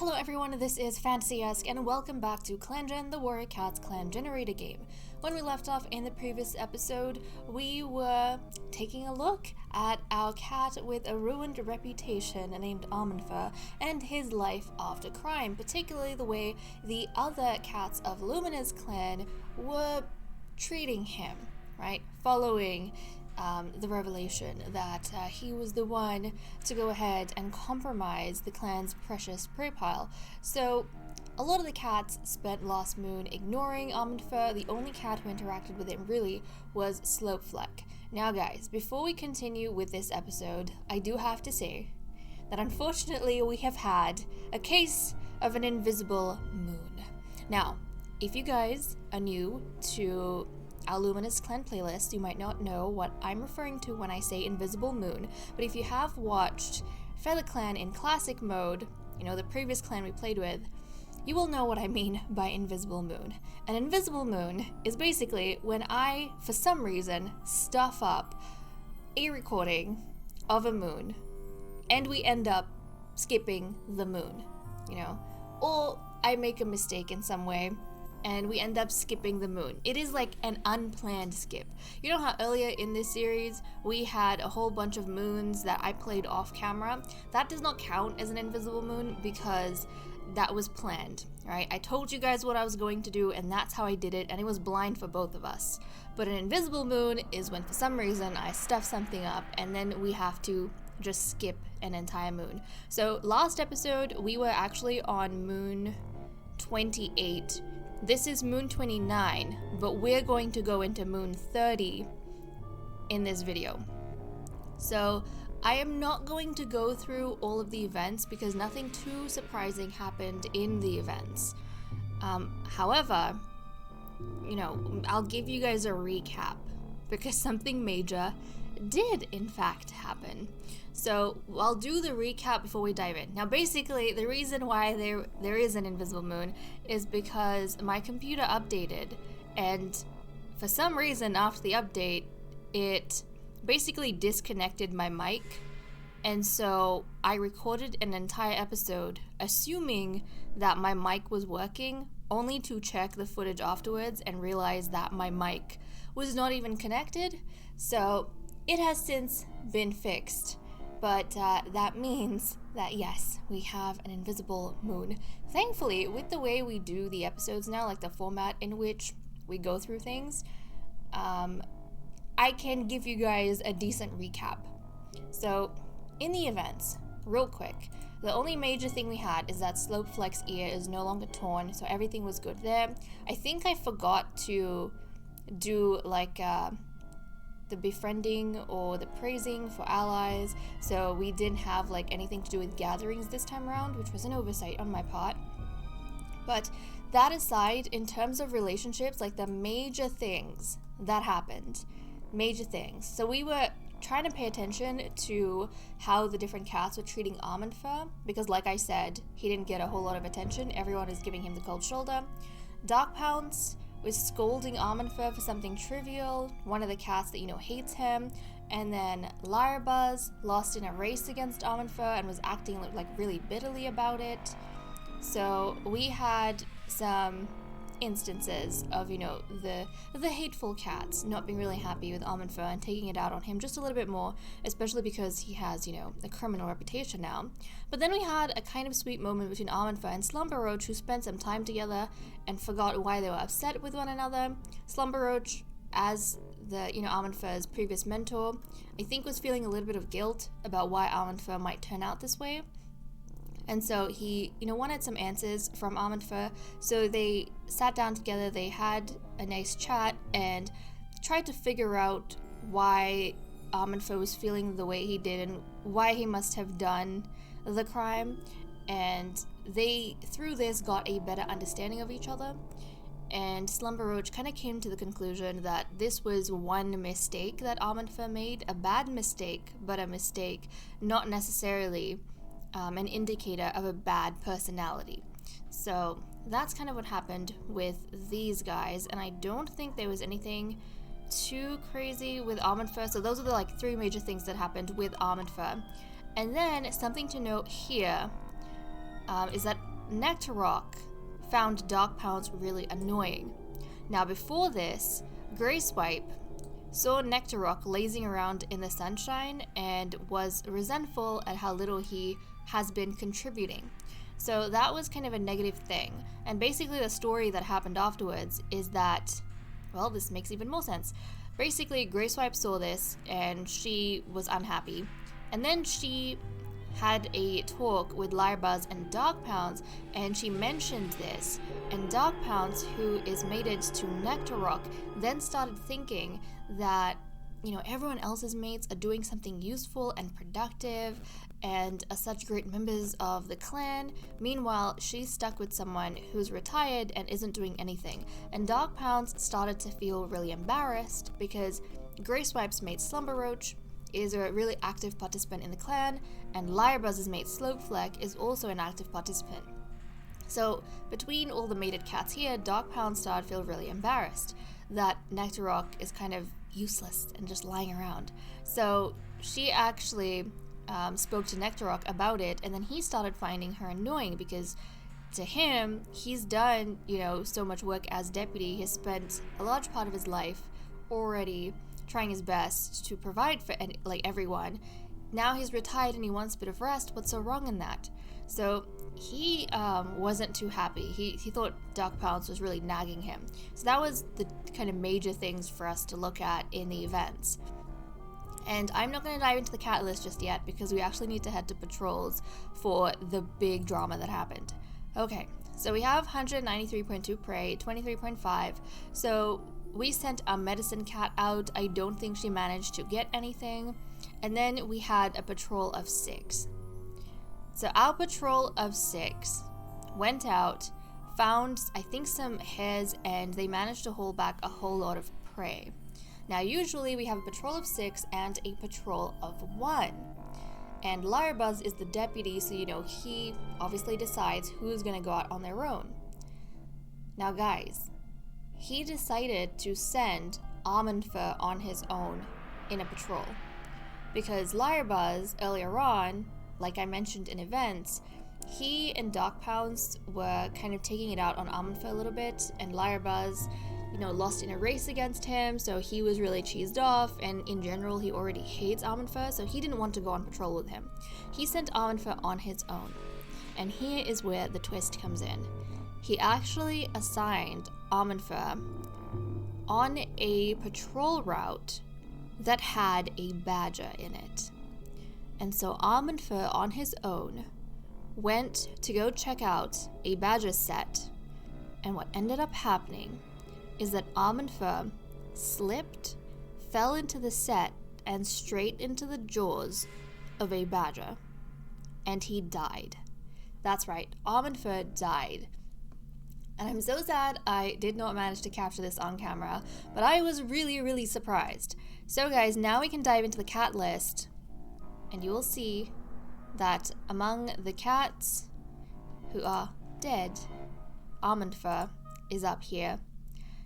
Hello everyone, this is Fantasy-esque and welcome back to ClanGen, the Warrior Cats clan generator game. When we left off in the previous episode, we were taking a look at our cat with a ruined reputation named Almondfur and his life after crime, particularly the way the other cats of Lumina's clan were treating him, right? Following the revelation that he was the one to go ahead and compromise the clan's precious prey pile. So a lot of the cats spent last moon ignoring Almondfur. The only cat who interacted with him really was Slopefleck. Now guys, before we continue with this episode, I do have to say that unfortunately we have had a case of an invisible moon. Now, if you guys are new to our Lumina's clan playlist, you might not know what I'm referring to when I say invisible moon, but if you have watched Feather Clan in classic mode, you know, the previous clan we played with, you will know what I mean by invisible moon. An invisible moon is basically when I, for some reason, stuff up a recording of a moon and we end up skipping the moon, you know, or I make a mistake in some way and we end up skipping the moon. It is like an unplanned skip. You know how earlier in this series we had a whole bunch of moons that I played off camera? That does not count as an invisible moon because that was planned, right? I told you guys what I was going to do and that's how I did it, and it was blind for both of us. But an invisible moon is when for some reason I stuff something up and then we have to just skip an entire moon. So last episode we were actually on moon 28. This is moon 29, but we're going to go into moon 30 in this video. So I am not going to go through all of the events because nothing too surprising happened in the events. However, you know, I'll give you guys a recap because something major did in fact happen. So I'll do the recap before we dive in. Now basically the reason why there is an invisible moon is because my computer updated, and for some reason after the update it basically disconnected my mic, and so I recorded an entire episode assuming that my mic was working, only to check the footage afterwards and realize that my mic was not even connected. So it has since been fixed. But that means that yes, we have an invisible moon. Thankfully, with the way we do the episodes now, like the format in which we go through things, I can give you guys a decent recap. So, in the events, real quick, the only major thing we had is that Slopefleck's ear is no longer torn, so everything was good there. I think I forgot to do like the befriending or the praising for allies, so we didn't have like anything to do with gatherings this time around, which was an oversight on my part. But that aside, in terms of relationships, like the major things that happened, major things. So we were trying to pay attention to how the different cats were treating Almondfur, because like I said, he didn't get a whole lot of attention. Everyone is giving him the cold shoulder. Dark Pounce was scolding Almondfur for something trivial, one of the cats that, you know, hates him, and then Lyrebuzz lost in a race against Almondfur and was acting like really bitterly about it. So we had some instances of, you know, the hateful cats not being really happy with Almondfur and taking it out on him just a little bit more, especially because he has, you know, a criminal reputation now. But then we had a kind of sweet moment between Almondfur and Slumberroach, who spent some time together and forgot why they were upset with one another. Slumberroach, as the, you know, Almondfur's previous mentor, I think was feeling a little bit of guilt about why Almondfur might turn out this way. And so he, you know, wanted some answers from Almondfur, so they sat down together, they had a nice chat, and tried to figure out why Almondfur was feeling the way he did and why he must have done the crime. And they, through this, got a better understanding of each other. And Slumberroach kind of came to the conclusion that this was one mistake that Almondfur made, a bad mistake, but a mistake, not necessarily an indicator of a bad personality. So that's kind of what happened with these guys, and I don't think there was anything too crazy with Almondfur. So those are the like three major things that happened with Almondfur. And then something to note here is that Nectarrock found Dark Pounce really annoying. Now before this, Greyswipe saw Nectarrock lazing around in the sunshine and was resentful at how little he has been contributing. So that was kind of a negative thing. And basically the story that happened afterwards is that, well, this makes even more sense. Basically, Greyswipe saw this and she was unhappy. And then she had a talk with Lyrebuzz and Dark Pounce, and she mentioned this. And Dark Pounce, who is mated to Nectarrock, then started thinking that, everyone else's mates are doing something useful and productive and are such great members of the clan. Meanwhile, she's stuck with someone who's retired and isn't doing anything. And Dark Pounce started to feel really embarrassed because Greyswipe's mate Slumberroach is a really active participant in the clan, and Lyrebuzz's mate Slopefleck is also an active participant. So between all the mated cats here, Dark Pounce started to feel really embarrassed that Nectarrock is kind of useless and just lying around. So she actually spoke to Nectarrock about it, and then he started finding her annoying because to him, he's done, so much work as deputy. He's spent a large part of his life already trying his best to provide for everyone. Now he's retired and he wants a bit of rest. What's so wrong in that? So he wasn't too happy. He thought Dark Pounce was really nagging him. So that was the kind of major things for us to look at in the events. And I'm not going to dive into the cat list just yet because we actually need to head to patrols for the big drama that happened. Okay, so we have 193.2 prey, 23.5. So we sent a medicine cat out. I don't think she managed to get anything. And then we had a patrol of 6. So our patrol of 6 went out, found, I think, some hares, and they managed to hold back a whole lot of prey. Now, usually we have a patrol of 6 and a patrol of 1. And Lyrebuzz is the deputy, so, he obviously decides who's going to go out on their own. Now, guys, he decided to send Almondfur on his own in a patrol. Because Lyrebuzz, earlier on, like I mentioned in events, he and Dark Pounce were kind of taking it out on Almondfur a little bit, and Lyrebuzz, lost in a race against him, so he was really cheesed off, and in general, he already hates Almondfur, so he didn't want to go on patrol with him. He sent Almondfur on his own. And here is where the twist comes in. He actually assigned Almondfur on a patrol route that had a badger in it. And so Almondfur on his own went to go check out a badger set, and what ended up happening is that Almondfur slipped, fell into the set, and straight into the jaws of a badger. And he died. That's right, Almondfur died. And I'm so sad I did not manage to capture this on camera, but I was really, really surprised. So guys, now we can dive into the cat list, and you will see that among the cats who are dead, Almondfur is up here.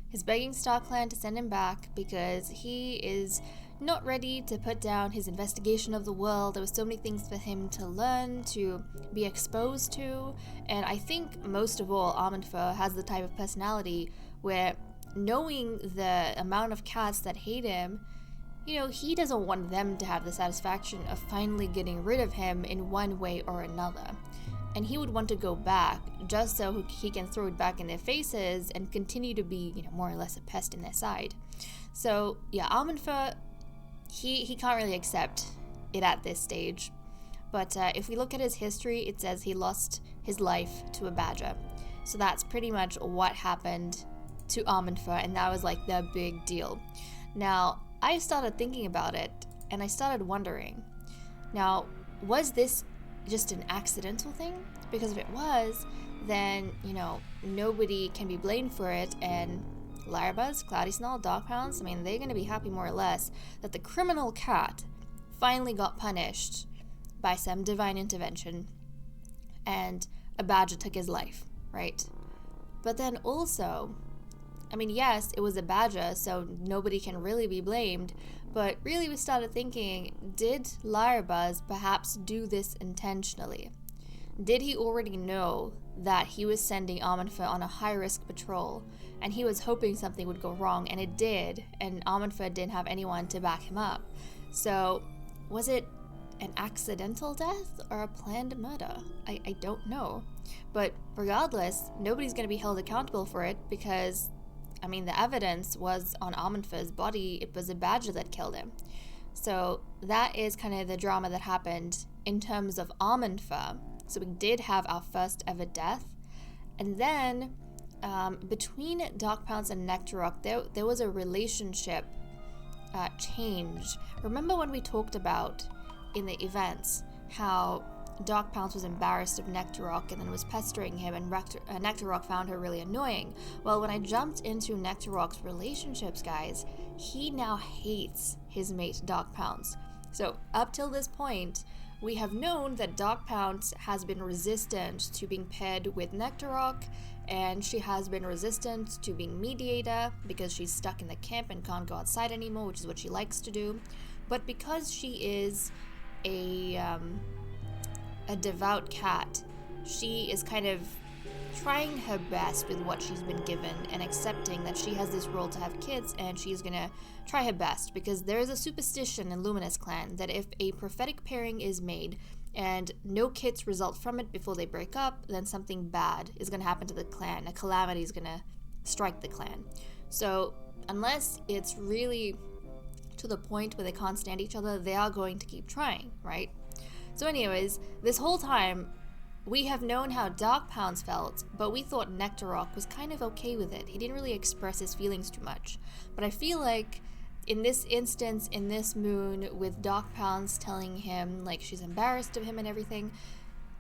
He's begging StarClan to send him back because he is not ready to put down his investigation of the world. There were so many things for him to learn, to be exposed to, and I think most of all, Almondfur has the type of personality where, knowing the amount of cats that hate him, he doesn't want them to have the satisfaction of finally getting rid of him in one way or another. And he would want to go back just so he can throw it back in their faces and continue to be, more or less a pest in their side. So, yeah, Almondfur, he can't really accept it at this stage. But if we look at his history, it says he lost his life to a badger. So that's pretty much what happened to Almondfur, and that was like the big deal. Now, I started thinking about it, and I started wondering, now, was this just an accidental thing? Because if it was, then, nobody can be blamed for it, and Lyrebuzz, Cloudy Snarl, Dark Pounce, they're going to be happy more or less that the criminal cat finally got punished by some divine intervention, and a badger took his life, right? But then also, yes, it was a badger, so nobody can really be blamed, but really we started thinking, did Lyrebuzz perhaps do this intentionally? Did he already know that he was sending Amanfa on a high-risk patrol, and he was hoping something would go wrong, and it did, and Amanfa didn't have anyone to back him up? So, was it an accidental death or a planned murder? I don't know. But regardless, nobody's going to be held accountable for it because, I mean, the evidence was on Amanfa's body. It was a badger that killed him. So that is kind of the drama that happened in terms of Amanfa. So we did have our first ever death. And then between Darkpounce and Nectarok, there was a relationship change. Remember when we talked about in the events how Darkpounce was embarrassed of Nectarok and then was pestering him, and Nectarok found her really annoying? Well, when I jumped into Nectarok's relationships, guys, he now hates his mate Darkpounce. So up till this point, we have known that Darkpounce has been resistant to being paired with Nectarok, and she has been resistant to being mediator because she's stuck in the camp and can't go outside anymore, which is what she likes to do. But because she is a devout cat, she is kind of trying her best with what she's been given and accepting that she has this role to have kids, and she's gonna try her best because there is a superstition in Luminous Clan that if a prophetic pairing is made and no kids result from it before they break up, then something bad is gonna happen to the clan. A calamity is gonna strike the clan. So unless it's really to the point where they can't stand each other, they are going to keep trying, right? So anyways, this whole time, we have known how Darkpounce felt, but we thought Nectarok was kind of okay with it. He didn't really express his feelings too much. But I feel like in this instance, in this moon, with Darkpounce telling him, like, she's embarrassed of him and everything,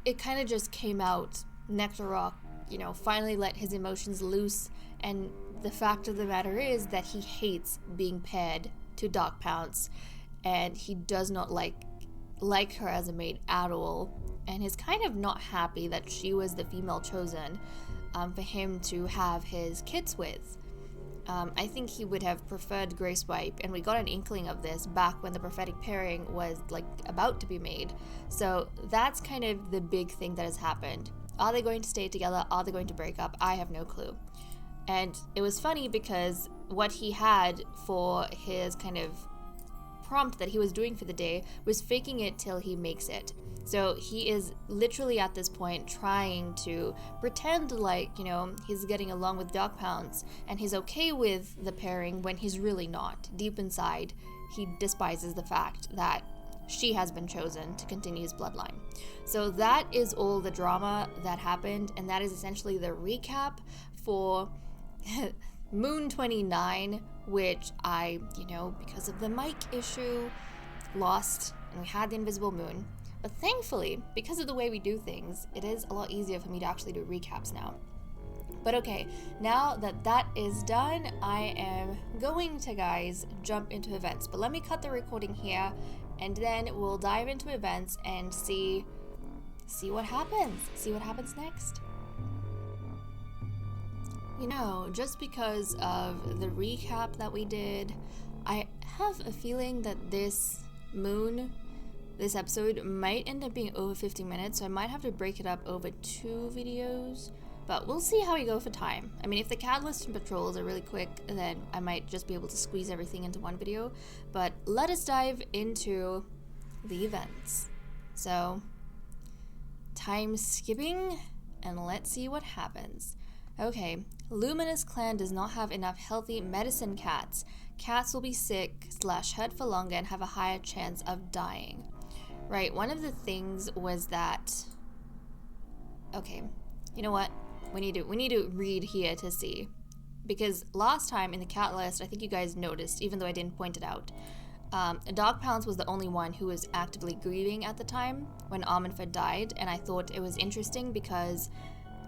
it kind of just came out. Nectarok, you know, finally let his emotions loose, and the fact of the matter is that he hates being paired to Darkpounce, and he does not like her as a mate at all, and is kind of not happy that she was the female chosen for him to have his kids with. I think he would have preferred Gracewipe, and we got an inkling of this back when the prophetic pairing was like about to be made. So that's kind of the big thing that has happened. Are they going to stay together? Are they going to break up? I have no clue. And it was funny because what he had for his kind of prompt that he was doing for the day was faking it till he makes it. So he is literally at this point trying to pretend like, you know, he's getting along with Darkpounce and he's okay with the pairing when he's really not. Deep inside, he despises the fact that she has been chosen to continue his bloodline. So that is all the drama that happened, and that is essentially the recap for Moon 29, which I, you know, because of the mic issue, lost, and we had the invisible moon. But thankfully, because of the way we do things, it is a lot easier for me to actually do recaps now. But okay, now that that is done, I am going to, guys, jump into events. But let me cut the recording here, and then we'll dive into events and see what happens. See what happens next. You know, just because of the recap that we did, I have a feeling that this episode might end up being over 50 minutes, so I might have to break it up over 2 videos, but we'll see how we go for time. I mean, if the catalyst and patrols are really quick, then I might just be able to squeeze everything into one video, but let us dive into the events. So, time skipping, and let's see what happens. Okay, Luminous Clan does not have enough healthy medicine cats. Cats will be sick / hurt for longer and have a higher chance of dying. Right, one of the things was that... Okay, you know what? We need to read here to see. Because last time in the cat list, I think you guys noticed, even though I didn't point it out, Darkpounce was the only one who was actively grieving at the time when Amanfa died, and I thought it was interesting because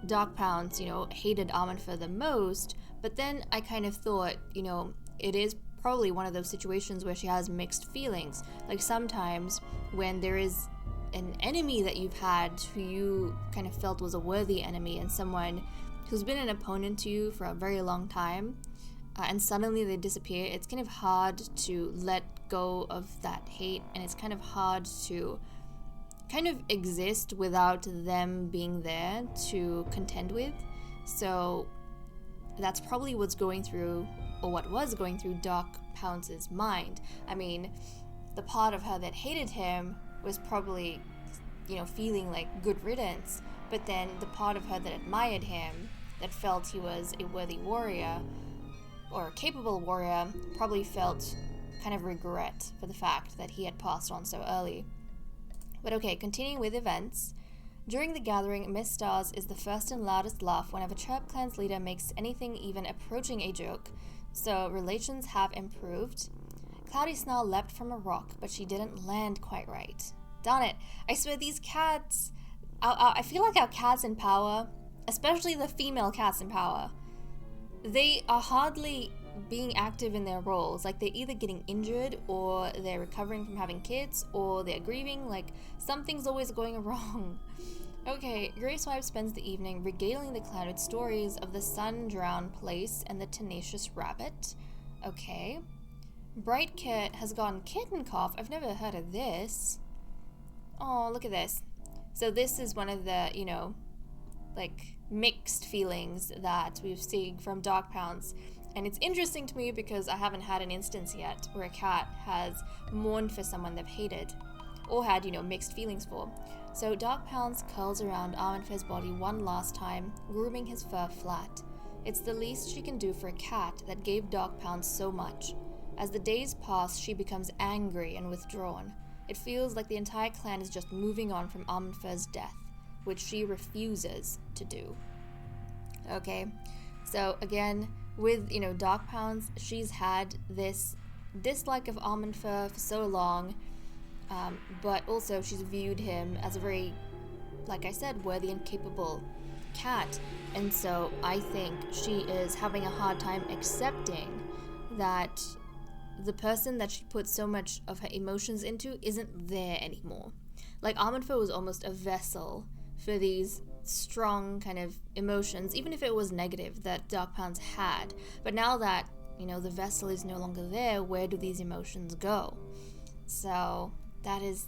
Darkpounce, you know, hated Amanfa the most, but then I kind of thought, you know, it is probably one of those situations where she has mixed feelings. Like sometimes when there is an enemy that you've had who you kind of felt was a worthy enemy, and someone who's been an opponent to you for a very long time, and suddenly they disappear, it's kind of hard to let go of that hate, and it's kind of hard to kind of exist without them being there to contend with. So that's probably what's going through, or what was going through Doc Pounce's mind. I mean, the part of her that hated him was probably, feeling like good riddance, but then the part of her that admired him, that felt he was a worthy warrior, or a capable warrior, probably felt kind of regret for the fact that he had passed on so early. But okay, continuing with events. During the gathering, Miss Stars is the first and loudest laugh whenever Chirp Clan's leader makes anything even approaching a joke, so relations have improved. Cloudy Snarl leapt from a rock, but she didn't land quite right. Darn it, I swear these cats... I feel like our cats in power, especially the female cats in power, they are hardly being active in their roles. Like, they're either getting injured, or they're recovering from having kids, or they're grieving. Like, something's always going wrong. Okay, Grace Wipe spends the evening regaling the clan with stories of the sun-drowned place and the tenacious rabbit. Okay. Bright Kit has gotten kitten cough. I've never heard of this. Oh, look at this. So this is one of the, mixed feelings that we've seen from Dog Pounce. And it's interesting to me because I haven't had an instance yet where a cat has mourned for someone they've hated, or had, mixed feelings for. So Dog Pounce curls around Arminfer's body one last time, grooming his fur flat. It's the least she can do for a cat that gave Dog Pounce so much. As the days pass, she becomes angry and withdrawn. It feels like the entire clan is just moving on from Arminfer's death, which she refuses to do. Okay, so again, with, Dog Pounce, she's had this dislike of Arminfer for so long, but also she's viewed him as a very, like I said, worthy and capable cat. And so I think she is having a hard time accepting that the person that she put so much of her emotions into isn't there anymore. Like, Arminfer was almost a vessel for these strong kind of emotions, even if it was negative, that Dog Pounce had. But now that, the vessel is no longer there, where do these emotions go? So that is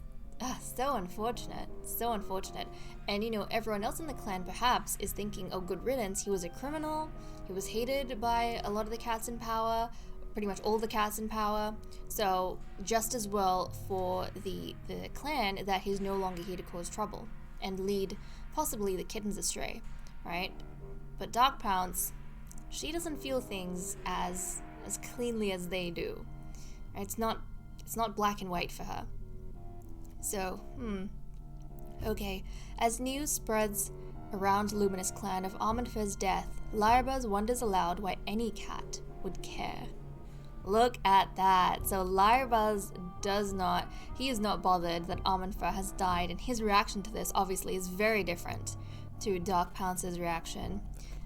so unfortunate. So unfortunate. And, everyone else in the clan perhaps is thinking, oh, good riddance, he was a criminal, he was hated by a lot of the cats in power, pretty much all the cats in power, so just as well for the clan that he's no longer here to cause trouble and lead possibly the kittens astray, right? But Dog Pounce, she doesn't feel things as cleanly as they do. It's not black and white for her. So, okay, as news spreads around Luminous Clan of Arminfer's death, Lyrebuzz wonders aloud why any cat would care. Look at that. So Lyrebuzz is not bothered that Arminfer has died, and his reaction to this obviously is very different to Dog Pounce's reaction.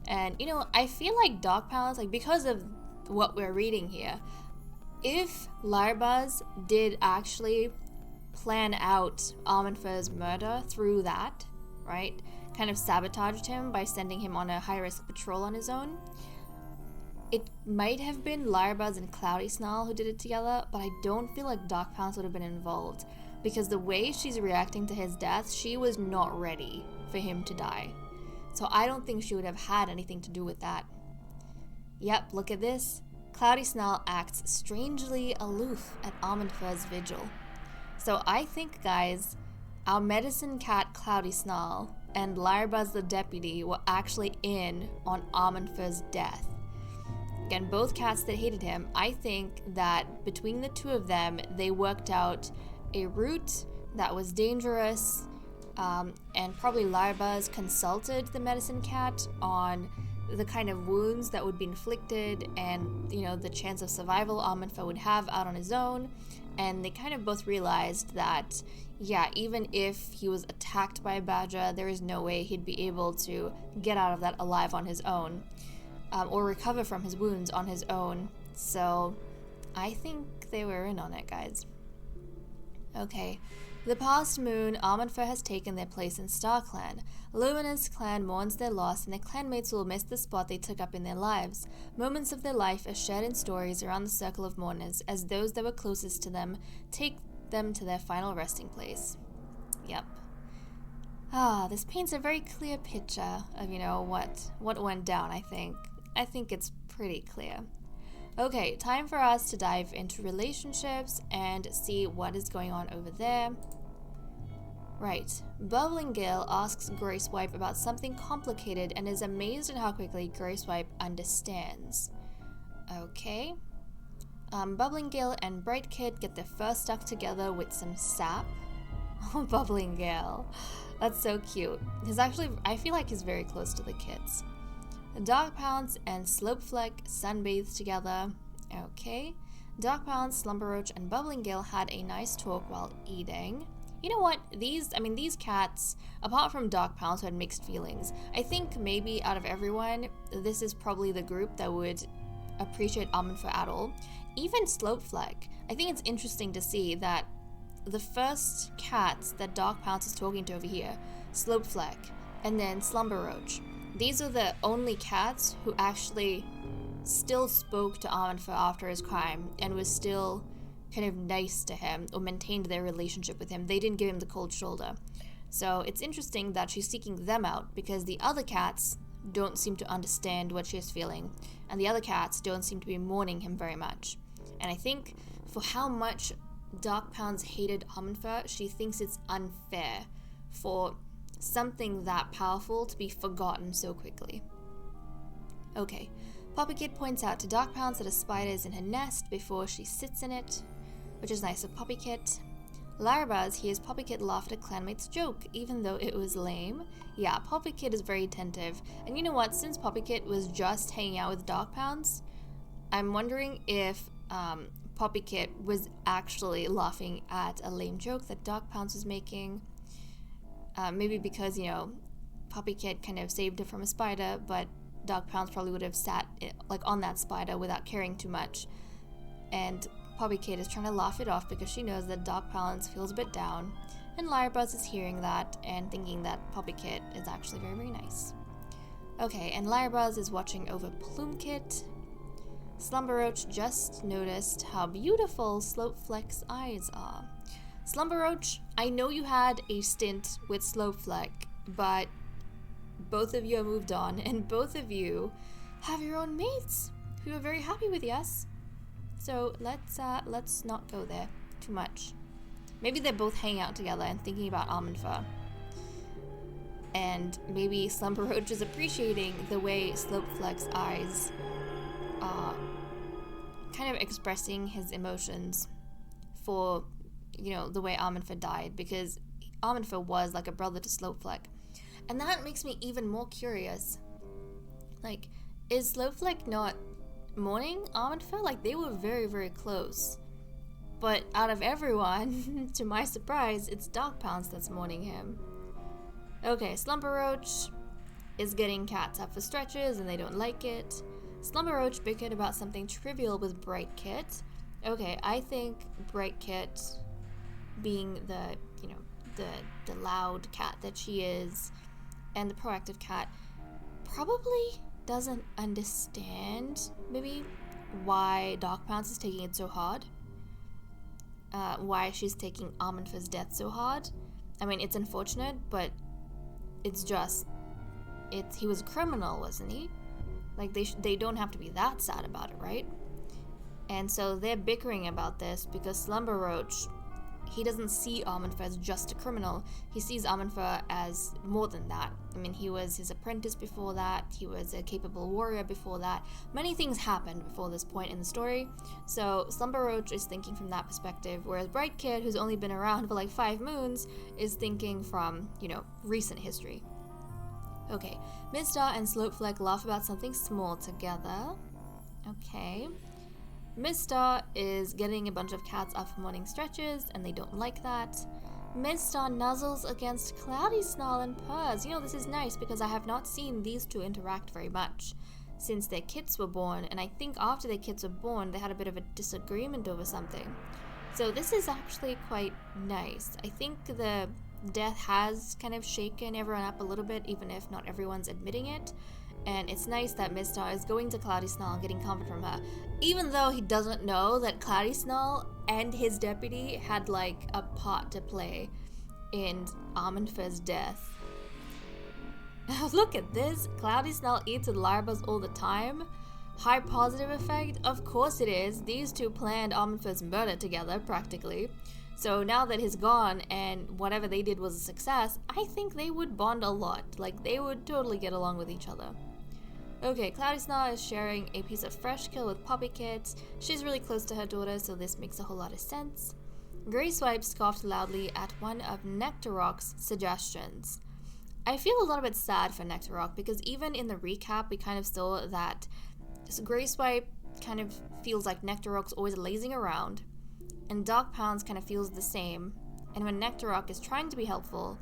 And, I feel like Dog Pounce, because of what we're reading here, if Lyrebuzz did actually plan out Arminfer's murder through that, right, kind of sabotaged him by sending him on a high-risk patrol on his own, it might have been Lyrebuzz and Cloudy Snarl who did it together, but I don't feel like Dog Pounce would have been involved, because the way she's reacting to his death, she was not ready for him to die. So I don't think she would have had anything to do with that. Yep, look at this. Cloudy Snarl acts strangely aloof at Arminfer's vigil. So I think, guys, our medicine cat Cloudy Snarl and Lyrebuzz the deputy were actually in on Arminfer's death. Again, both cats that hated him. I think that between the two of them, they worked out a route that was dangerous, and probably Lyrebuzz consulted the medicine cat on the kind of wounds that would be inflicted and, the chance of survival Arminfer would have out on his own. And they kind of both realized that, yeah, even if he was attacked by a badger, there is no way he'd be able to get out of that alive on his own. Or recover from his wounds on his own. So I think they were in on it, guys. Okay. The past moon, Arminfer has taken their place in Star Clan. Luminous Clan mourns their loss, and their clanmates will miss the spot they took up in their lives. Moments of their life are shared in stories around the circle of mourners, as those that were closest to them take them to their final resting place. Yep. This paints a very clear picture of, what went down, I think. I think it's pretty clear. Okay, time for us to dive into relationships and see what is going on over there. Right. Bubbling Gale asks Gracewipe about something complicated and is amazed at how quickly Gracewipe understands. Okay. Bubbling Gale and Bright Kid get their first stuck together with some sap. Oh, Bubbling Gale. That's so cute. I feel like he's very close to the kids. Dog Pounce and Slopefleck sunbathe together. Okay. Dog Pounce, Slumberroach, and Bubbling Gale had a nice talk while eating. You know what? These cats, apart from Dog Pounce, who had mixed feelings, I think maybe out of everyone, this is probably the group that would appreciate almond fur at all. Even Slopefleck. I think it's interesting to see that the first cats that Dog Pounce is talking to over here, Slopefleck, and then Slumberroach, these are the only cats who actually still spoke to Almond Fur after his crime and was still kind of nice to him or maintained their relationship with him. They didn't give him the cold shoulder. So it's interesting that she's seeking them out because the other cats don't seem to understand what she is feeling, and the other cats don't seem to be mourning him very much. And I think for how much Dog Pounce hated Almond Fur, she thinks it's unfair for something that powerful to be forgotten so quickly. Okay, Poppykit points out to Dog Pounce that a spider is in her nest before she sits in it, which is nice of Poppykit. Larabaz hears Poppykit laugh at a clanmate's joke, even though it was lame. Yeah, Poppykit is very attentive, and you know what, since Poppykit was just hanging out with Dog Pounce, I'm wondering if Poppykit was actually laughing at a lame joke that Dog Pounce was making. Maybe because, Poppykit kind of saved her from a spider, but Dog Pounce probably would have sat on that spider without caring too much. And Poppykit is trying to laugh it off because she knows that Dog Pounce feels a bit down. And Lyrebuzz is hearing that and thinking that Poppykit is actually very, very nice. Okay, and Lyrebuzz is watching over Plumekit. Slumberroach just noticed how beautiful Slopefleck's eyes are. Slumberroach, I know you had a stint with Slopefleck, but both of you have moved on, and both of you have your own mates who are very happy with yes. So let's not go there too much. Maybe they're both hanging out together and thinking about Almond Fur. And maybe Slumberroach is appreciating the way Slopefleck's eyes are kind of expressing his emotions for, the way Almond Fur died, because Almond Fur was like a brother to Slopefleck. And that makes me even more curious. Like, is Slopefleck not mourning Almond Fur? Like, they were very, very close. But out of everyone, to my surprise, it's Dog Pounce that's mourning him. Okay, Slumberroach is getting cats up for stretches and they don't like it. Slumberroach bickered about something trivial with Bright Kit. Okay, I think Bright Kit, being the loud cat that she is, and the proactive cat, probably doesn't understand maybe why Dog Pounce is taking it so hard. Why she's taking Almond Fur's death so hard. I mean, it's unfortunate, but he was a criminal, wasn't he? Like, they don't have to be that sad about it, right? And so they're bickering about this because Slumberroach, he doesn't see Almond Fur as just a criminal. He sees Almond Fur as more than that. I mean, he was his apprentice before that. He was a capable warrior before that. Many things happened before this point in the story. So Slumberroach is thinking from that perspective, whereas Bright Kid, who's only been around for like 5 moons, is thinking from, recent history. Okay, Midstar and Slopefleck laugh about something small together. Okay. Midstar is getting a bunch of cats up for morning stretches, and they don't like that. Midstar nuzzles against Cloudy Snarl and purrs. This is nice because I have not seen these two interact very much since their kids were born, and I think after their kids were born, they had a bit of a disagreement over something. So this is actually quite nice. I think the death has kind of shaken everyone up a little bit, even if not everyone's admitting it. And it's nice that Midstar is going to Cloudy Snarl and getting comfort from her, even though he doesn't know that Cloudy Snarl and his deputy had like a part to play in Almond Fur's death. Look at this. Cloudy Snell eats with larvas all the time. High positive effect? Of course it is. These two planned Amanfa's murder together, practically. So now that he's gone and whatever they did was a success, I think they would bond a lot. Like, they would totally get along with each other. Okay, Cloudy Snell is sharing a piece of fresh kill with Poppy Kit. She's really close to her daughter, so this makes a whole lot of sense. Grey Swipe scoffed loudly at one of Nectarrock's suggestions. I feel a little bit sad for Nectarrock because even in the recap, we kind of saw that Grey Swipe kind of feels like Nectarrock's always lazing around, and Dark Pounds kind of feels the same. And when Nectarrock is trying to be helpful,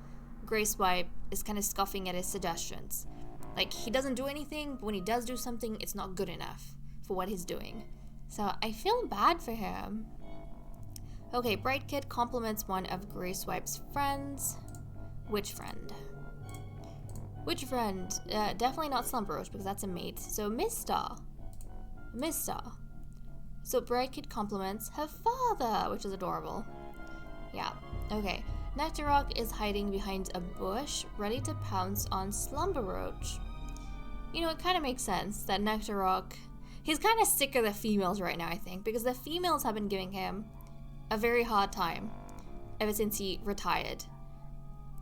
Grey Swipe is kind of scoffing at his suggestions. Like, he doesn't do anything, but when he does do something, it's not good enough for what he's doing. So I feel bad for him. Okay, Bright Kid compliments one of Grey Swipe's friends. Which friend? Which friend? Definitely not Slumber Roach because that's a mate. So Mista. So Bright Kid compliments her father, which is adorable. Yeah, okay. Nectarrock is hiding behind a bush, ready to pounce on Slumber Roach. You know, it kind of makes sense that Nectarrock... He's kind of sick of the females right now, I think, because the females have been giving him a very hard time ever since he retired.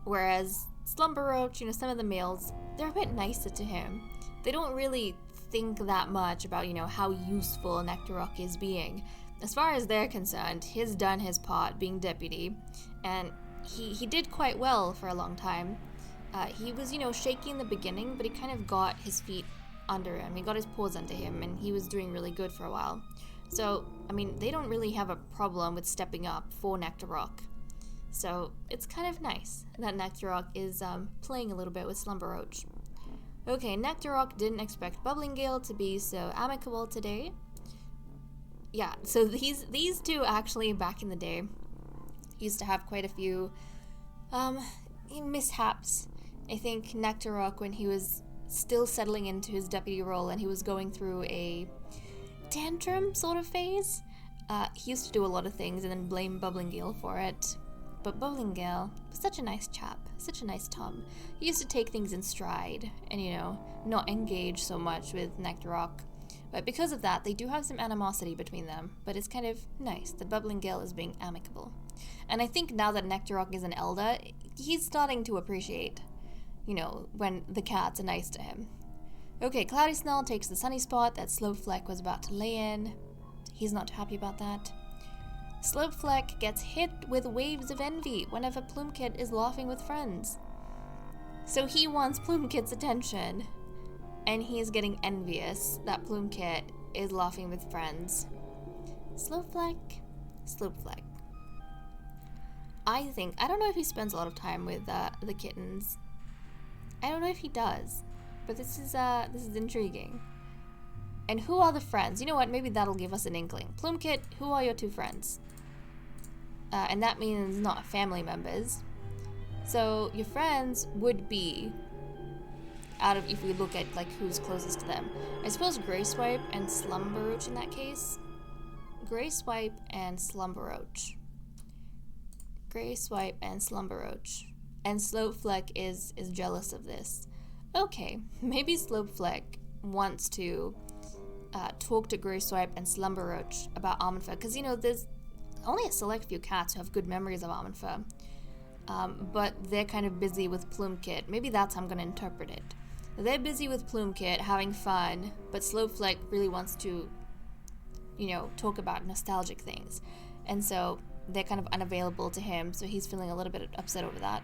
Whereas Slumber Roach, you know, some of the males, they're a bit nicer to him. They don't really think that much about, you know, how useful Nectarrock is being. As far as they're concerned, he's done his part being deputy, and he did quite well for a long time. He was, you know, shaky in the beginning, but he kind of got his feet under him. He got his paws under him, and he was doing really good for a while. So, I mean, they don't really have a problem with stepping up for Nectarrock. So, it's kind of nice that Nectarrock is playing a little bit with Slumber Roach. Okay, Nectarrock didn't expect Bubbling Gale to be so amicable today. Yeah, so these two actually, back in the day, used to have quite a few mishaps. I think Nectarrock, when he was still settling into his deputy role and he was going through a tantrum sort of phase, he used to do a lot of things and then blame Bubbling Gale for it. But Bubbling Gale was such a nice chap, such a nice Tom. He used to take things in stride and, you know, not engage so much with Nectarrock. But because of that, they do have some animosity between them, but it's kind of nice that Bubbling Gale is being amicable. And I think now that Nectarrock is an elder, he's starting to appreciate, you know, when the cats are nice to him. Okay, Cloudy Snell takes the sunny spot that Slopefleck was about to lay in. He's not happy about that. Slopefleck gets hit with waves of envy whenever Plumekit is laughing with friends. So he wants Plumekit's attention, and he is getting envious that Plumekit is laughing with friends. Slopefleck. I don't know if he spends a lot of time with the kittens. I don't know if he does, but this is intriguing. And who are the friends? You know what? Maybe that'll give us an inkling. Plumekit, who are your two friends? And that means not family members. So your friends would be, out of, if we look at like who's closest to them, I suppose Grey Swipe and Slumber Roach in that case. Grey Swipe and Slumber Roach. Grey Swipe and Slumber Roach. And Slopefleck is jealous of this. Okay, maybe Slopefleck wants to talk to Grey Swipe and Slumber Roach about Amanfa, because, you know, there's only a select few cats who have good memories of Amanfa, but they're kind of busy with Plumekit. Maybe that's how I'm going to interpret it. They're busy with Plumekit, having fun, but Slopefleck really wants to, you know, talk about nostalgic things, and so they're kind of unavailable to him, so he's feeling a little bit upset over that.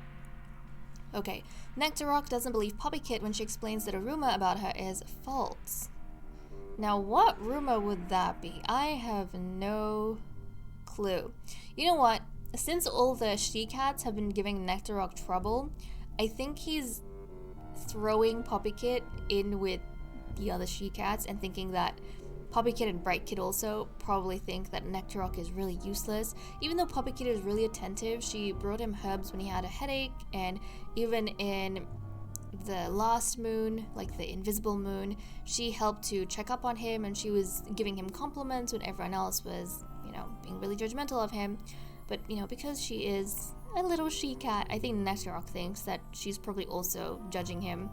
Okay, Nectarrock doesn't believe Poppykit when she explains that a rumor about her is false. Now, what rumor would that be? I have no clue. You know what? Since all the she-cats have been giving Nectarrock trouble, I think he's throwing Poppykit in with the other she-cats and thinking that Poppykit and Brightkit also probably think that Nectarrock is really useless. Even though Poppykit is really attentive, she brought him herbs when he had a headache, and even in the last moon, like the invisible moon, she helped to check up on him, and she was giving him compliments when everyone else was, you know, being really judgmental of him. But, you know, because she is a little she-cat, I think Nectarrock thinks that she's probably also judging him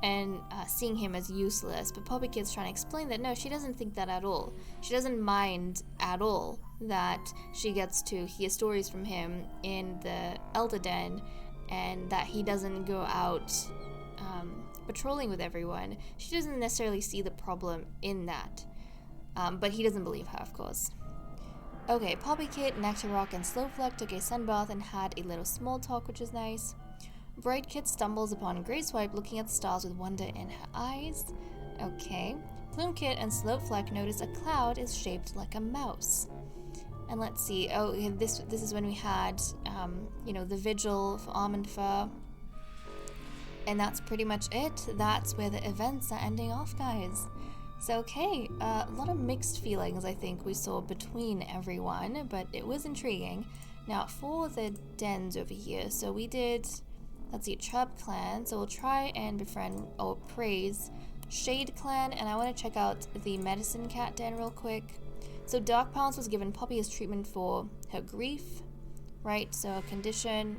and seeing him as useless. But Poppy Kid's trying to explain that no, she doesn't think that at all. She doesn't mind at all that she gets to hear stories from him in the Elder Den, and that he doesn't go out patrolling with everyone. She doesn't necessarily see the problem in that. But he doesn't believe her, of course. Okay, Poppy Kid, Nectar Rock, and Slowfleck took a sunbath and had a little small talk, which is nice. Bright Kid stumbles upon Grey Swipe looking at the stars with wonder in her eyes. Okay. Plume Kid and Slowfleck notice a cloud is shaped like a mouse. And let's see, oh, this is when we had, the vigil for Almond Fur. And that's pretty much it. That's where the events are ending off, guys. So, okay, a lot of mixed feelings, I think, we saw between everyone, but it was intriguing. Now, for the dens over here, so we did, let's see, Chub Clan, so we'll try and befriend, or praise, Shade Clan, and I want to check out the Medicine Cat den real quick. So, Dark Pounce was given Poppy as treatment for her grief, right? So, a condition,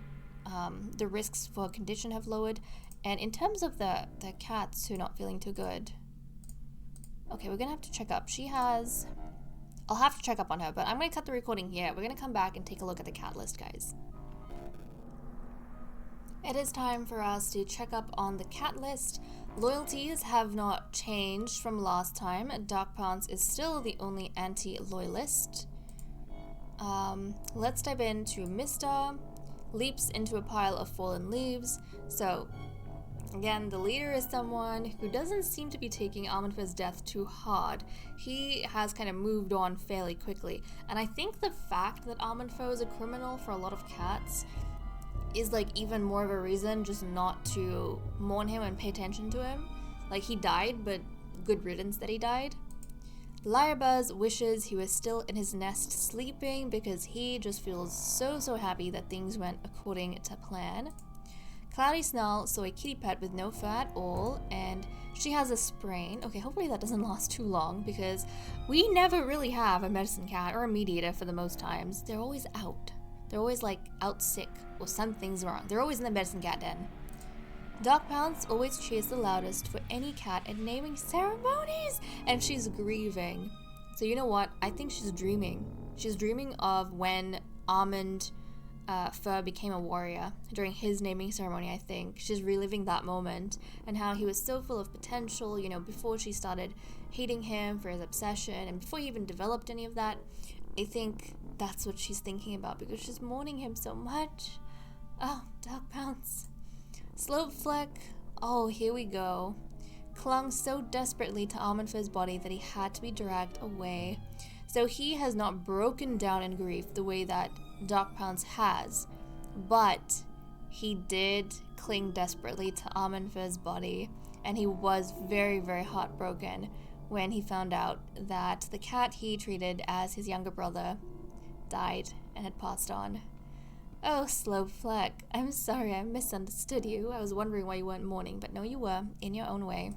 the risks for a condition have lowered. And in terms of the cats who are not feeling too good, okay, we're gonna have to check up. I'll have to check up on her, but I'm gonna cut the recording here. We're gonna come back and take a look at the cat list, guys. It is time for us to check up on the cat list. Loyalties have not changed from last time. Dark Pounce is still the only anti-loyalist. Let's dive into Mr. Leaps into a pile of fallen leaves. So, again, the leader is someone who doesn't seem to be taking Almond Fur's death too hard. He has kind of moved on fairly quickly. And I think the fact that Almond Fur is a criminal for a lot of cats is like even more of a reason just not to mourn him and pay attention to him. Like, he died, but good riddance that he died. Lyrebuzz wishes he was still in his nest sleeping because he just feels so happy that things went according to plan. Cloudy Snarl saw a kitty pet with no fur at all, and she has a sprain. Okay, hopefully that doesn't last too long, because we never really have a medicine cat or a mediator for the most times. They're always out. They're always like out sick or something's wrong. They're always in the medicine cat den. Dark Pounce always cheers the loudest for any cat at naming ceremonies, and she's grieving. So you know what? I think she's dreaming. She's dreaming of when Almond Fur became a warrior during his naming ceremony, I think. She's reliving that moment and how he was so full of potential, before she started hating him for his obsession and before he even developed any of that. I think that's what she's thinking about because she's mourning him so much. Oh, Dark Pounce. Slowfleck, oh, here we go. Clung so desperately to Almond Fur's body that he had to be dragged away. So he has not broken down in grief the way that Dark Pounce has, but he did cling desperately to Almond Fur's body, and he was very heartbroken when he found out that the cat he treated as his younger brother died and had passed on. Oh, Slowfleck, I'm sorry I misunderstood you. I was wondering why you weren't mourning, but no, you were, in your own way.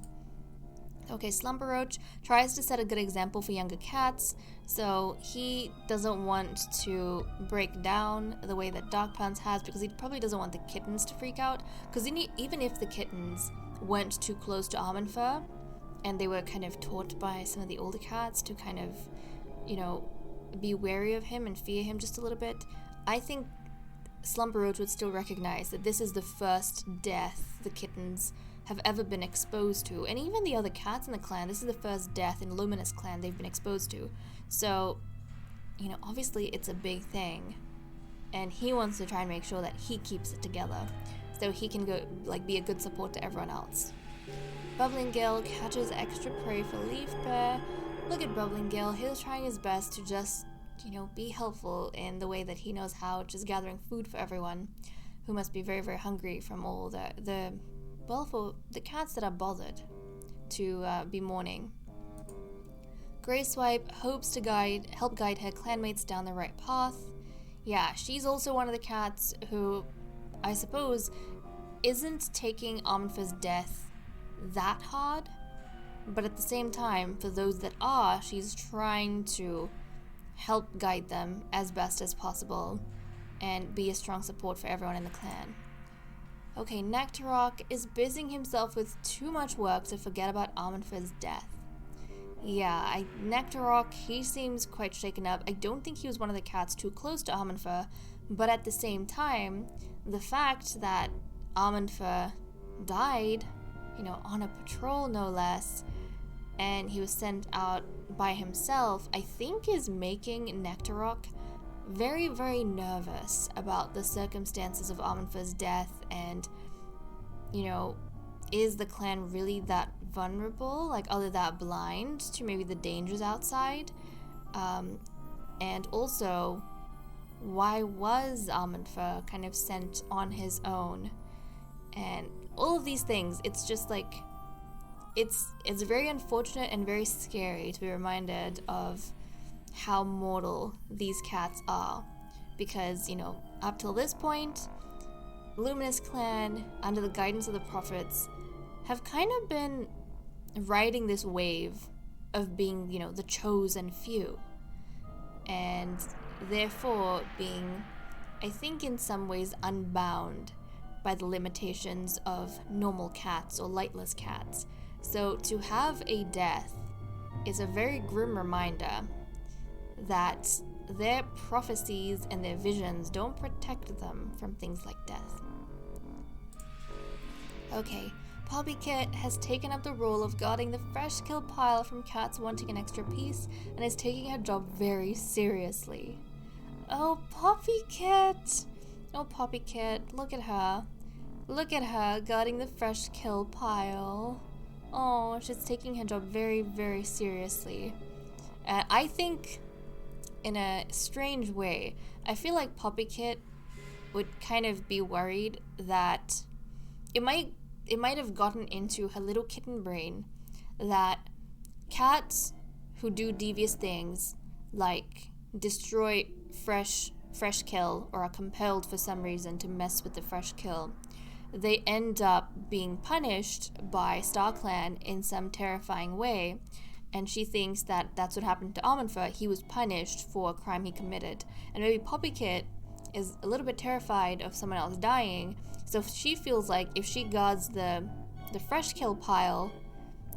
Okay, Slumber Roach tries to set a good example for younger cats, so he doesn't want to break down the way that Dark Pounce has, because he probably doesn't want the kittens to freak out, because even if the kittens went too close to Almond Fur, and they were kind of taught by some of the older cats to kind of, be wary of him and fear him just a little bit, I think Slumber Roach would still recognize that this is the first death the kittens have ever been exposed to, and even the other cats in the clan, this is the first death in Luminous Clan they've been exposed to. So, obviously it's a big thing, and he wants to try and make sure that he keeps it together, so he can go, be a good support to everyone else. Bubbling Gale catches extra prey for Leaf Bear. Look at Bubbling Gale, he's trying his best to just, be helpful in the way that he knows how, just gathering food for everyone, who must be very hungry from all for the cats that are bothered to be mourning. Grey Swipe hopes to help guide her clanmates down the right path. Yeah, she's also one of the cats who, I suppose, isn't taking Almond Fur's death that hard, but at the same time, for those that are, she's trying to help guide them as best as possible and be a strong support for everyone in the clan. Okay, Nectarok is busying himself with too much work to forget about Arminfer's death. Yeah, Nectarok, he seems quite shaken up. I don't think he was one of the cats too close to Arminfer, but at the same time, the fact that Arminfer died, on a patrol no less, and he was sent out by himself, I think is making Nectarok very, very nervous about the circumstances of Arminfer's death and, is the clan really that vulnerable? Like, are they that blind to maybe the dangers outside? And also, why was Arminfer kind of sent on his own? And all of these things, it's just like, it's very unfortunate and very scary to be reminded of how mortal these cats are. Because, up till this point, Luminous Clan, under the guidance of the prophets, have kind of been riding this wave of being, the chosen few. And therefore being, I think in some ways, unbound by the limitations of normal cats or lightless cats. So to have a death is a very grim reminder that their prophecies and their visions don't protect them from things like death. Okay, Poppy Kit has taken up the role of guarding the fresh kill pile from cats wanting an extra piece and is taking her job very seriously. Oh, Poppy Kit! Oh, Poppy Kit, look at her. Look at her guarding the fresh kill pile. Oh, she's taking her job very, very seriously. I think, in a strange way, I feel like Poppy Kit would kind of be worried that it might have gotten into her little kitten brain that cats who do devious things, like destroy fresh kill or are compelled for some reason to mess with the fresh kill, they end up being punished by StarClan in some terrifying way, and she thinks that that's what happened to Arminfer. He was punished for a crime he committed, and maybe Poppy Kit is a little bit terrified of someone else dying, so she feels like if she guards the fresh kill pile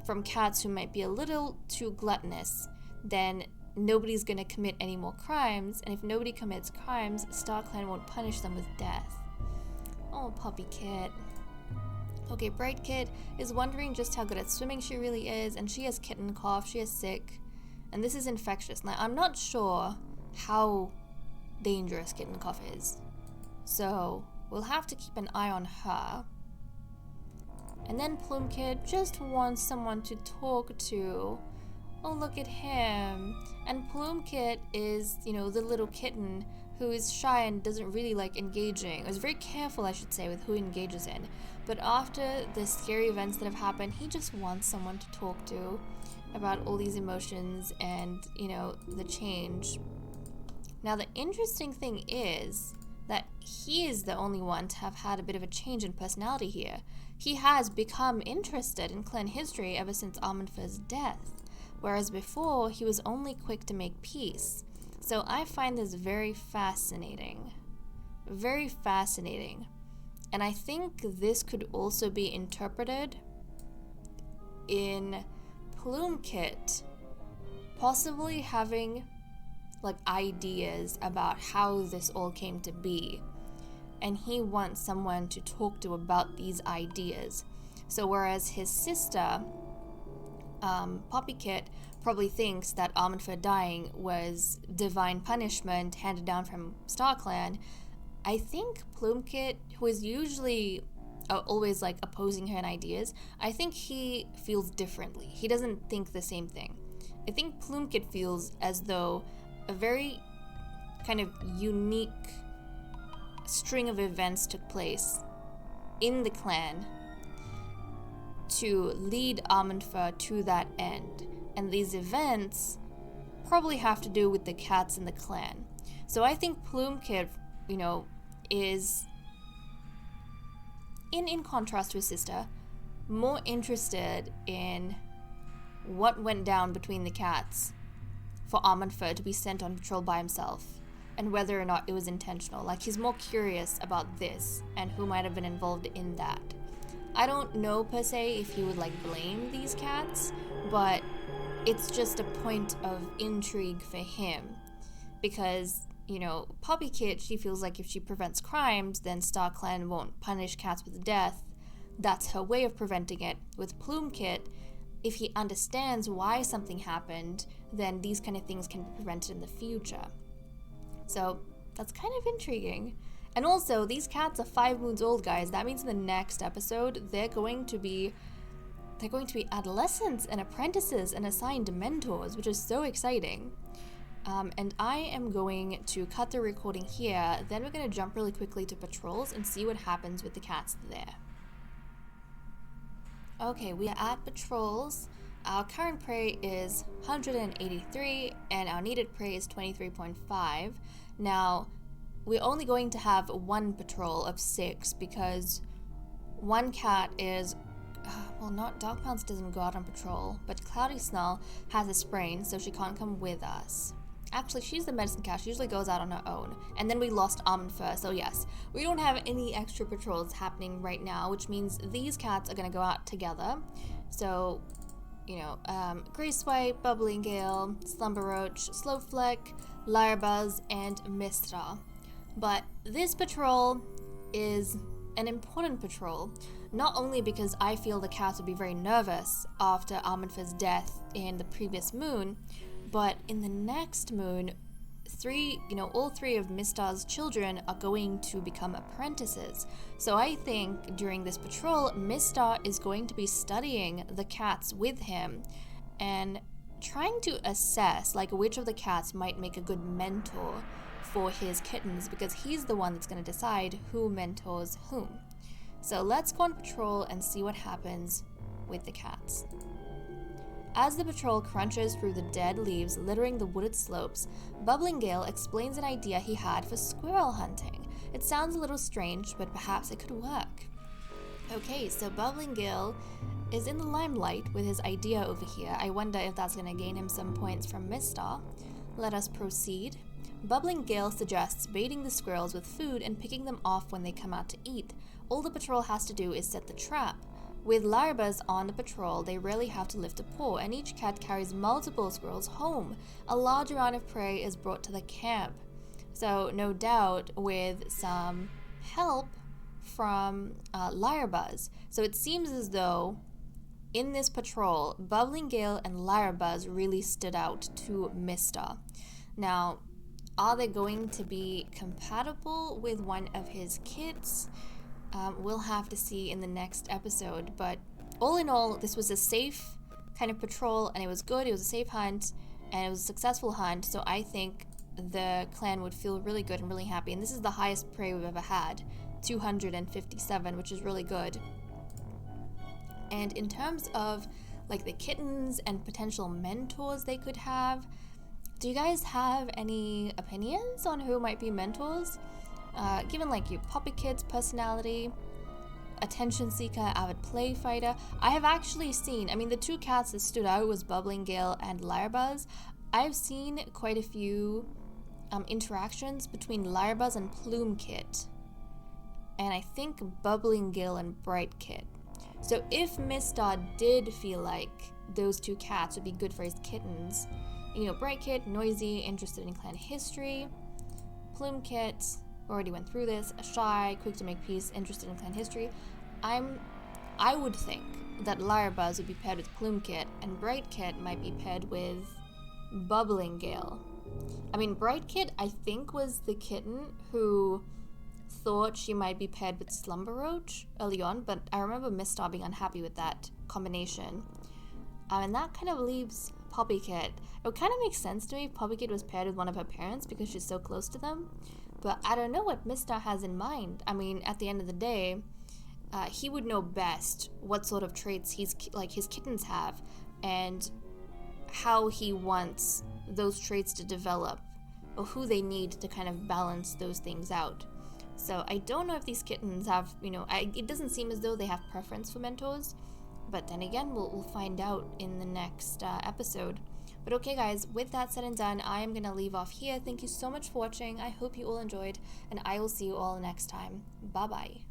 from cats who might be a little too gluttonous, then nobody's gonna commit any more crimes, and if nobody commits crimes, StarClan won't punish them with death. Oh, Poppy Kit. Okay, Bright Kit is wondering just how good at swimming she really is, and she has kitten cough, she is sick, and this is infectious. Now, I'm not sure how dangerous kitten cough is, so we'll have to keep an eye on her. And then Plume Kit just wants someone to talk to. Oh, look at him. And Plume Kit is, the little kitten who is shy and doesn't really like engaging. Is very careful, I should say, with who he engages in. But after the scary events that have happened, he just wants someone to talk to about all these emotions and, the change. Now, the interesting thing is that he is the only one to have had a bit of a change in personality here. He has become interested in clan history ever since Arminfer's death, whereas before he was only quick to make peace. So I find this very fascinating. Very fascinating. And I think this could also be interpreted in Plume Kit possibly having ideas about how this all came to be, and he wants someone to talk to about these ideas. So whereas his sister, Poppy Kit, probably thinks that Arminfer dying was divine punishment handed down from StarClan, I think Plume Kit, who is usually always opposing her in ideas, I think he feels differently. He doesn't think the same thing. I think Plume Kit feels as though a very kind of unique string of events took place in the clan to lead Arminfer to that end. And these events probably have to do with the cats in the clan. So I think Plume Kit, is, in contrast to his sister, more interested in what went down between the cats for Arminfer to be sent on patrol by himself. and whether or not it was intentional. Like, he's more curious about this and who might have been involved in that. I don't know per se if he would like blame these cats, but it's just a point of intrigue for him because, you know, Poppy Kit, she feels like if she prevents crimes, then Star Clan won't punish cats with death. That's her way of preventing it. With Plume Kit, if he understands why something happened, then these kind of things can be prevented in the future. So that's kind of intriguing. And also, these cats are 5 moons old, guys. That means in the next episode, they're going to be adolescents and apprentices and assigned mentors, which is so exciting. And I am going to cut the recording here. Then we're going to jump really quickly to patrols and see what happens with the cats there. Okay, we are at patrols. Our current prey is 183 and our needed prey is 23.5. Now, we're only going to have one patrol of 6 because one cat is, well, not Dog Pounce doesn't go out on patrol, but Cloudy Snarl has a sprain, so she can't come with us. Actually, she's the medicine cat. She usually goes out on her own. And then we lost Almond Fur, so yes, we don't have any extra patrols happening right now, which means these cats are going to go out together. So, you know, Grey Swipe, Bubbling Gale, Slumber Roach, Slowfleck, Lyrebuzz, and Mistra. But this patrol is an important patrol, not only because I feel the cats would be very nervous after Almond Fur's death in the previous moon, but in the next moon, all 3 of Mistar's children are going to become apprentices. So I think during this patrol, Mistar is going to be studying the cats with him and trying to assess like which of the cats might make a good mentor for his kittens, because he's the one that's going to decide who mentors whom. So let's go on patrol and see what happens with the cats. As the patrol crunches through the dead leaves littering the wooded slopes, Bubbling Gale explains an idea he had for squirrel hunting. It sounds a little strange, but perhaps it could work. Okay, so Bubbling Gale is in the limelight with his idea over here. I wonder if that's going to gain him some points from Mistar. Let us proceed. Bubbling Gale suggests baiting the squirrels with food and picking them off when they come out to eat. All the patrol has to do is set the trap. With Lyrebuzz on the patrol, they rarely have to lift a paw, and each cat carries multiple squirrels home. A large amount of prey is brought to the camp. So, no doubt, with some help from Lyrebuzz. So it seems as though, in this patrol, Bubbling Gale and Lyrebuzz really stood out to Mistar. Now, are they going to be compatible with one of his kits? We'll have to see in the next episode, but all in all, this was a safe kind of patrol, and it was good. It was a safe hunt, and it was a successful hunt, so I think the clan would feel really good and really happy. And this is the highest prey we've ever had, 257, which is really good. And in terms of like the kittens and potential mentors they could have, do you guys have any opinions on who might be mentors? Given like your Poppy Kit's personality, attention seeker, avid play fighter, I have actually seen, the 2 cats that stood out was Bubbling Gale and Lyrebuzz. I've seen quite a few interactions between Lyrebuzz and Plume Kit, and I think Bubbling Gale and Bright Kit. So if Mistar did feel like those 2 cats would be good for his kittens, Bright Kit, noisy, interested in clan history, Plume Kit, already went through this, shy, quick to make peace, interested in clan history. I would think that Lyrebuzz would be paired with Plume Kit, and Bright Kit might be paired with Bubbling Gale. Bright Kit, I think, was the kitten who thought she might be paired with Slumber Roach early on, but I remember Mistar being unhappy with that combination. And that kind of leaves Poppy Kit. It would kind of make sense to me if Poppy Kit was paired with one of her parents because she's so close to them. But I don't know what Mistar has in mind. At the end of the day, he would know best what sort of traits his kittens have and how he wants those traits to develop or who they need to kind of balance those things out. So I don't know if these kittens have, it doesn't seem as though they have preference for mentors. But then again, we'll find out in the next episode. But okay guys, with that said and done, I am gonna leave off here. Thank you so much for watching. I hope you all enjoyed, and I will see you all next time. Bye bye.